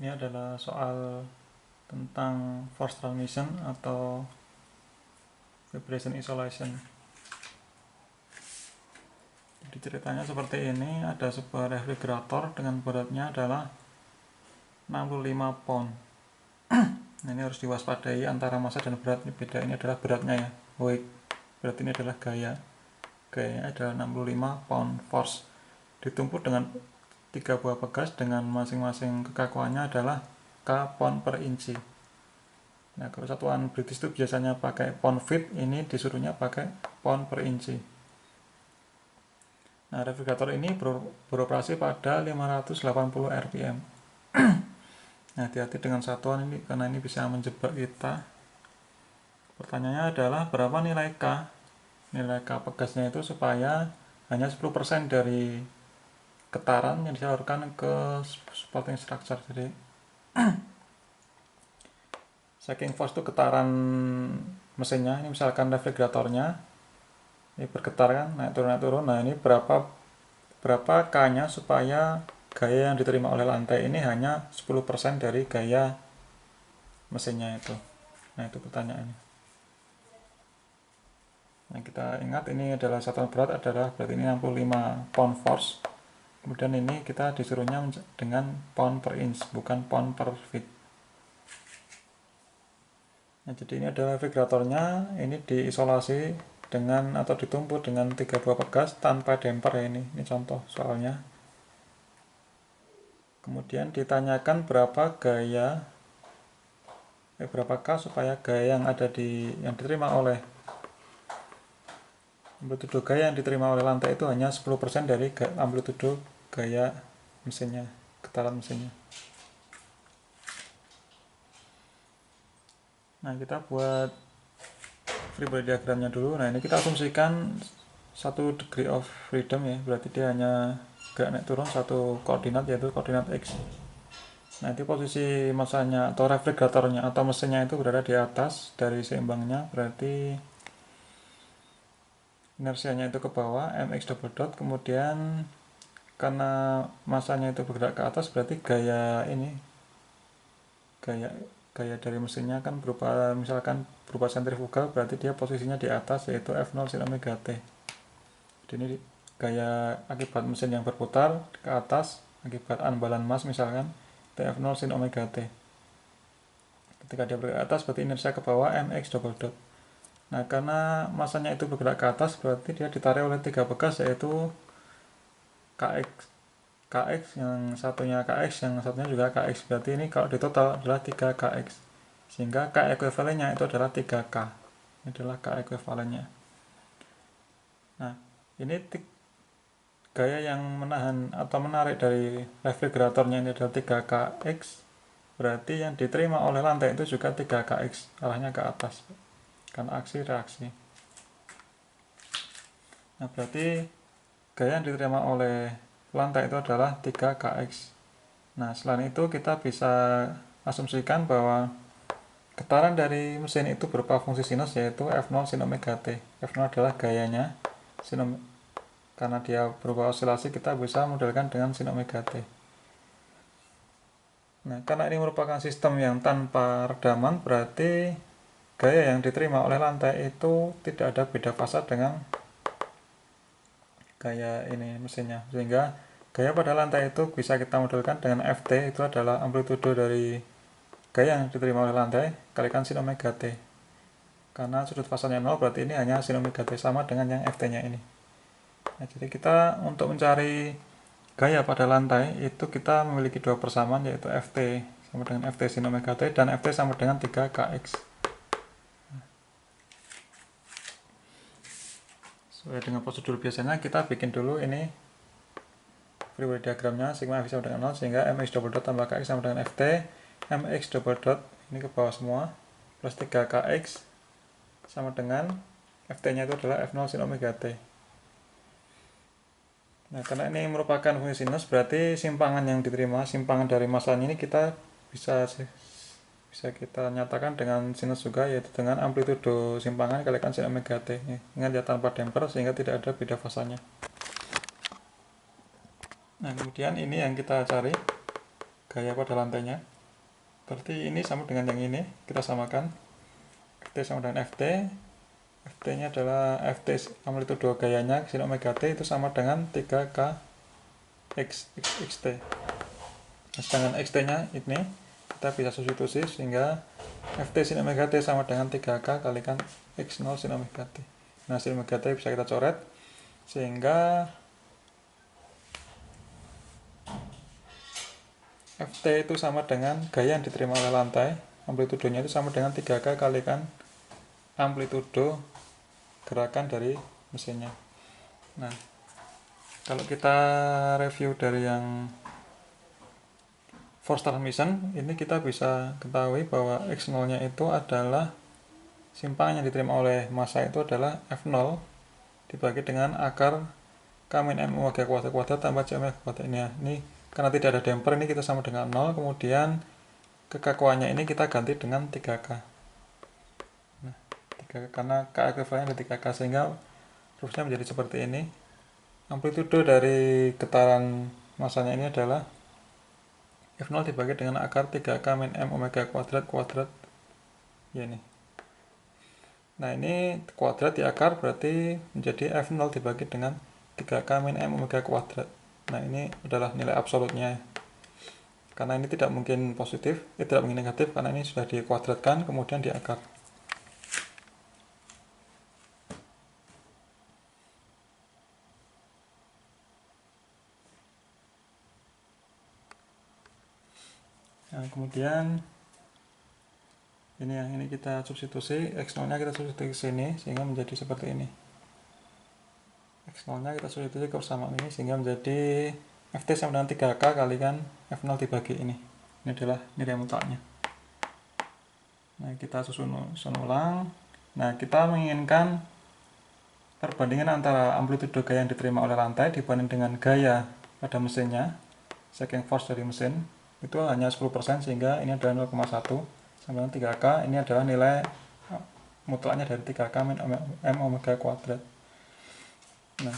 Ini adalah soal tentang force transmission atau vibration isolation. Jadi ceritanya seperti ini, ada sebuah refrigerator dengan beratnya adalah 65 pound. Nah, ini harus diwaspadai antara massa dan berat. Ini beda, ini adalah beratnya ya, weight. Berarti ini adalah gaya. Gayanya adalah 65 pound force. Ditumpuk dengan 3 buah pegas dengan masing-masing kekakuannya adalah K pound per inci. Nah, kalau satuan British itu biasanya pakai pound feet, ini disuruhnya pakai pound per inci. Nah, refrigerator ini beroperasi pada 580 rpm. Nah, hati-hati dengan satuan ini karena ini bisa menjebak kita. Pertanyaannya adalah berapa nilai K? Nilai K pegasnya itu supaya hanya 10% dari getaran yang disalurkan ke supporting structure. Jadi shaking force itu getaran mesinnya. Ini misalkan refrigeratornya ini bergetar kan, naik turun. Nah, ini berapa K-nya supaya gaya yang diterima oleh lantai ini hanya 10% dari gaya mesinnya itu. Nah, itu pertanyaannya. Nah, kita ingat ini adalah satuan berat adalah berarti ini 65 pound force. Kemudian ini kita disuruhnya dengan pound per inch, bukan pound per feet. Nah, jadi ini adalah refrigeratornya, ini diisolasi dengan atau ditumpuk dengan 3 buah pegas tanpa damper ya ini contoh soalnya. Kemudian ditanyakan berapa gaya berapa K supaya gaya yang diterima oleh amplitudo gaya yang diterima oleh lantai itu hanya 10% dari amplitudo gaya mesinnya, getaran mesinnya. Nah, kita buat free body diagramnya dulu. Nah, ini kita asumsikan 1 degree of freedom ya, berarti dia hanya gerak naik turun satu koordinat yaitu koordinat X. Nah, itu posisi masanya atau refrigeratornya atau mesinnya itu berada di atas dari seimbangnya, berarti inersianya itu ke bawah, mx double dot, kemudian karena masanya itu bergerak ke atas berarti gaya dari mesinnya kan misalkan berupa sentrifugal, berarti dia posisinya di atas yaitu F0 sin omega T. Jadi ini gaya akibat mesin yang berputar ke atas akibat anbalan mas misalkan F0 sin omega T. Ketika dia bergerak ke atas berarti inersia ke bawah mx double dot. Nah, karena masanya itu bergerak ke atas berarti dia ditarik oleh 3 bekas yaitu Kx yang satunya Kx, yang satunya juga Kx. Berarti ini kalau ditotal adalah 3Kx. Sehingga K ekuivalennya itu adalah 3K. Ini adalah K ekuivalennya. Nah, ini gaya yang menahan atau menarik dari refrigeratornya ini adalah 3Kx. Berarti yang diterima oleh lantai itu juga 3Kx, arahnya ke atas. Karena aksi reaksi. Nah, berarti gaya yang diterima oleh lantai itu adalah 3Kx. Nah, selain itu kita bisa asumsikan bahwa getaran dari mesin itu berupa fungsi sinus yaitu F0 sin omega T. F0 adalah gayanya, karena dia berupa osilasi kita bisa modelkan dengan sin omega T. Nah, karena ini merupakan sistem yang tanpa redaman, berarti gaya yang diterima oleh lantai itu tidak ada beda fasa dengan gaya ini mesinnya, sehingga gaya pada lantai itu bisa kita modelkan dengan Ft, itu adalah amplitudo dari gaya yang diterima oleh lantai kalikan sin omega T. Karena sudut fasanya 0 berarti ini hanya sin omega T, sama dengan yang Ft nya ini. Nah, jadi kita untuk mencari gaya pada lantai itu kita memiliki 2 persamaan yaitu Ft sama dengan Ft sin omega T dan Ft sama dengan 3Kx. Sesuai dengan prosedur biasanya kita bikin dulu ini free body diagramnya, sigma F sama dengan 0 sehingga mx double dot tambah Kx sama dengan Ft, mx double dot ini ke bawah semua plus 3Kx sama dengan Ft nya itu adalah F0 sin omega T. Nah, karena ini merupakan fungsi sinus berarti simpangan yang diterima, simpangan dari masanya ini kita bisa kita nyatakan dengan sinus juga, yaitu dengan amplitudo simpangan kalikan sin omega T. Ingat ya, tanpa damper sehingga tidak ada beda fasanya. Nah, kemudian ini yang kita cari gaya pada lantainya. Berarti ini sama dengan yang ini, kita samakan. Ft sama dengan Ft. Ft nya adalah Ft amplitudo gayanya sin omega t itu sama dengan 3k xt. Nah, sedangkan xt nya ini kita bisa substitusi sehingga Ft sin omega t sama dengan 3k kalikan x0 sin omega t. Nah, sin omega t bisa kita coret sehingga Ft itu sama dengan gaya yang diterima oleh lantai, amplitudonya itu sama dengan 3k kalikan amplitudo gerakan dari mesinnya. Nah, kalau kita review dari yang force transmission, ini kita bisa ketahui bahwa X0 nya itu adalah simpangan yang diterima oleh massa itu adalah F0 dibagi dengan akar K-M omega kuadrat tambah C omega kuadrat. Ini karena tidak ada damper, ini kita sama dengan 0, kemudian kekakuannya ini kita ganti dengan 3K. Nah, 3K karena K ekuivalen dari 3K, sehingga rumusnya menjadi seperti ini. Amplitudo dari getaran massanya ini adalah F0 dibagi dengan akar 3K min M omega kuadrat ya ini. Nah, ini kuadrat di akar berarti menjadi F0 dibagi dengan 3K min M omega kuadrat. Nah, ini adalah nilai absolutnya. Karena ini tidak mungkin positif, tidak mungkin negatif karena ini sudah dikuadratkan kemudian diakar. Nah, kemudian ini yang ini kita substitusi, X0-nya kita substitusi ke sini sehingga menjadi seperti ini. X0-nya kita substitusi ke persamaan ini sehingga menjadi Ft sama dengan 3K kalikan F0 dibagi ini. Ini adalah nilai mutlaknya. Nah, kita susun ulang. Nah, kita menginginkan perbandingan antara amplitudo gaya yang diterima oleh lantai dibanding dengan gaya pada mesinnya, shaking force dari mesin, itu hanya 10%, sehingga ini adalah 0,1 sama dengan 3K. Ini adalah nilai mutlaknya dari 3K min M omega kuadrat. Nah,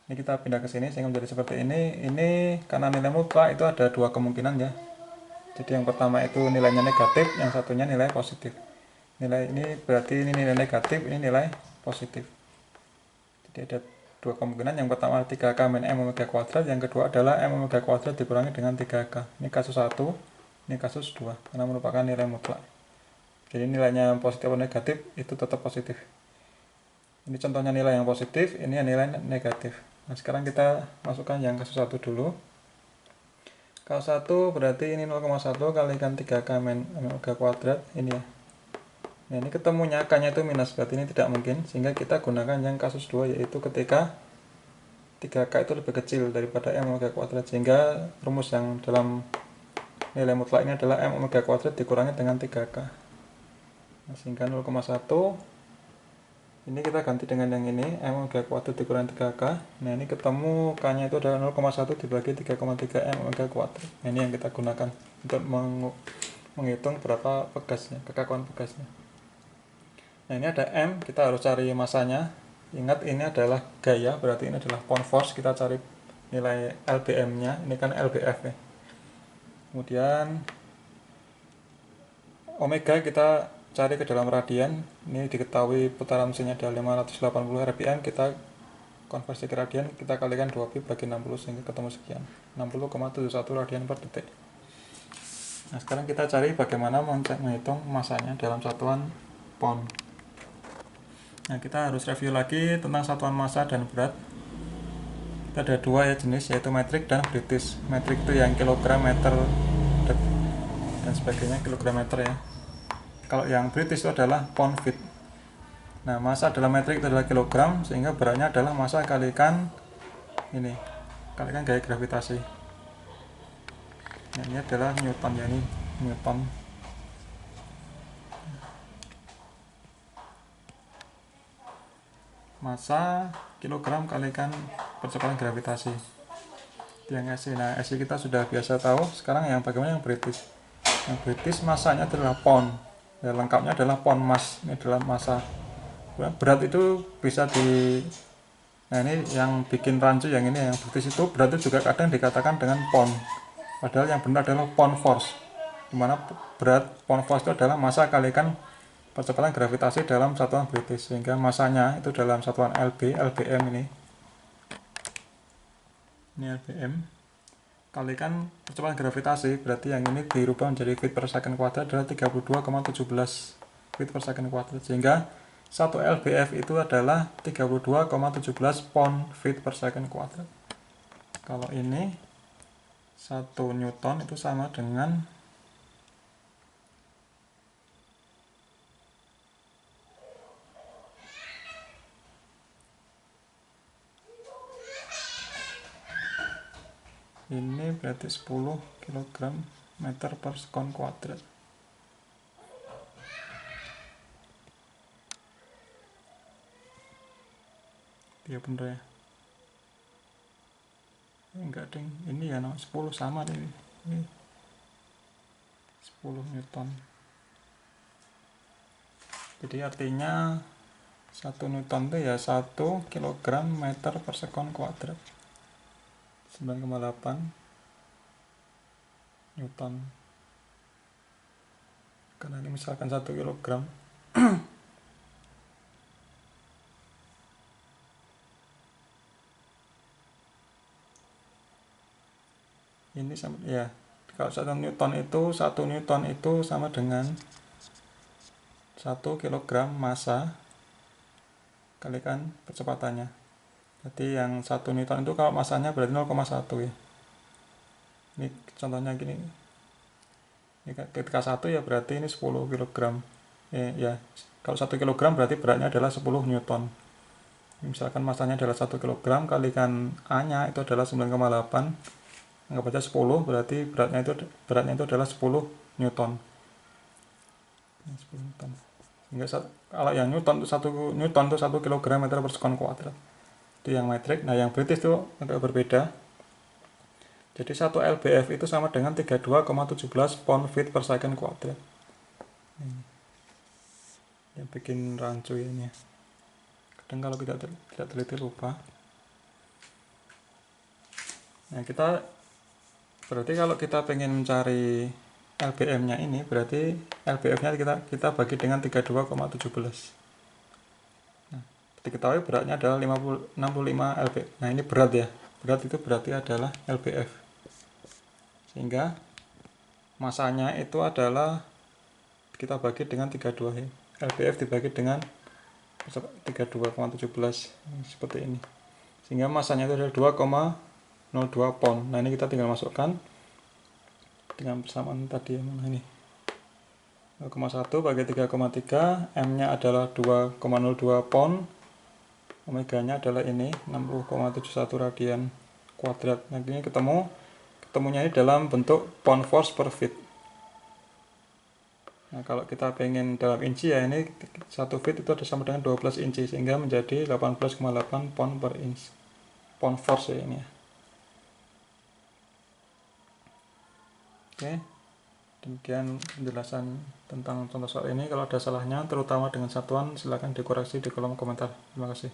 ini kita pindah ke sini sehingga menjadi seperti ini. Ini karena nilai mutlak itu ada dua kemungkinan ya. Jadi yang pertama itu nilainya negatif, yang satunya nilai positif. Nilai ini berarti ini nilai negatif, ini nilai positif. Jadi ada dua kemungkinan. Yang pertama 3K min M omega kuadrat, yang kedua adalah M omega kuadrat dikurangi dengan 3K. Ini kasus 1, ini kasus 2 karena merupakan nilai mutlak. Jadi nilainya positif atau negatif itu tetap positif. Ini contohnya nilai yang positif, ini nilai negatif. Nah, sekarang kita masukkan yang kasus 1 dulu. Kasus 1 berarti ini 0,1 kalikan 3K min omega kuadrat ini ya. Nah, ini ketemunya K-nya itu minus, berarti ini tidak mungkin, sehingga kita gunakan yang kasus 2, yaitu ketika 3K itu lebih kecil daripada M omega kuadrat, sehingga rumus yang dalam nilai mutlak ini adalah M omega kuadrat dikurangi dengan 3K. Nah, sehingga 0,1 ini kita ganti dengan yang ini, M omega kuadrat dikurangi 3K. Nah, ini ketemu K-nya itu adalah 0,1 dibagi 3,3 M omega kuadrat. Nah, ini yang kita gunakan untuk menghitung berapa pegasnya, kekakuan pegasnya. Nah, ini ada M, kita harus cari masanya. Ingat, ini adalah gaya, berarti ini adalah pound force. Kita cari nilai LBM-nya, ini kan LBF ya. Kemudian omega kita cari ke dalam radian. Ini diketahui putaran mesinnya ada 580 rpm, kita konversi ke radian, kita kalikan 2pi bagi 60 sehingga ketemu sekian, 60,71 radian per detik. Nah, sekarang kita cari bagaimana menghitung masanya dalam satuan pound. Nah, kita harus review lagi tentang satuan massa dan berat. Kita ada dua ya jenis, yaitu metrik dan British. Metrik itu yang kilogram, meter, dan sebagainya, kilogram, meter ya. Kalau yang British itu adalah pound feet. Nah, massa dalam metrik itu adalah kilogram, sehingga beratnya adalah massa kalikan ini, kalikan gaya gravitasi. Nah, ini adalah Newton ya, ini Newton. Massa kilogram kalikan percepatan gravitasi. Yang SI. Nah, SI kita sudah biasa tahu. Sekarang yang bagaimana yang British? Yang British massanya adalah pound. Ya, lengkapnya adalah pound mass. Ini adalah massa. Berat itu bisa di, nah ini yang bikin rancu yang British itu berat itu juga kadang dikatakan dengan pound, padahal yang benar adalah pound force. dimana berat pound force itu adalah massa kalikan percepatan gravitasi dalam satuan British, sehingga massanya itu dalam satuan LBM ini LBM kalikan percepatan gravitasi, berarti yang ini dirubah menjadi feet per second kuadrat adalah 32,17 feet per second kuadrat, sehingga 1 lbf itu adalah 32,17 pound feet per second kuadrat. Kalau ini 1 newton itu sama dengan ini berarti 10 kg meter per sekon kuadrat. Iya bener ya. Enggak ding, ini ya 10 sama ini 10 newton. Jadi artinya 1 newton itu ya 1 kg meter per sekon kuadrat. 9,8 newton. Karena ini misalkan 1 kg. Ini sama ya. Kalau 1 newton itu sama dengan 1 kg massa kalikan percepatannya. Jadi yang 1 newton itu kalau massanya berarti 0,1 ya. Ini contohnya gini. Ini ketika 1 ya berarti ini 10 kg. Ya, kalau 1 kg berarti beratnya adalah 10 newton. Misalkan massanya adalah 1 kg kalikan A-nya itu adalah 9,8. Anggap aja 10, berarti beratnya itu adalah 10 newton. 10 newton. Sehingga kalau yang newton itu 1 kg meter per sekon kuadrat. Itu yang metrik. Nah, yang British itu agak berbeda. Jadi 1 lbf itu sama dengan 32,17 pound feet per second kuadrat. Yang bikin rancu ini. Kadang kalau tidak teliti lupa. Nah, berarti kalau kita pengen mencari LBM-nya ini, berarti LBF-nya kita bagi dengan 32,17. Nah, diketahui beratnya adalah 65 lbf. Nah, ini berat ya. Berat itu berarti adalah lbf. Sehingga masanya itu adalah kita bagi dengan 32 ya. LBF dibagi dengan 32,17 seperti ini. Sehingga masanya itu adalah 2,02 pound. Nah, ini kita tinggal masukkan dengan persamaan tadi yang mana ini 0,1 bagi 3,3, M-nya adalah 2,02 pound, Omega-nya adalah ini 60,71 radian kuadrat. Nah, ini ketemunya ini dalam bentuk pound force per feet. Nah, kalau kita pengen dalam inci ya, ini 1 feet itu ada sama dengan 12 inci, sehingga menjadi 18,8 pound per inch. Pound force ya ini ya. Oke, demikian penjelasan tentang contoh soal ini. Kalau ada salahnya, terutama dengan satuan, silakan dikoreksi di kolom komentar. Terima kasih.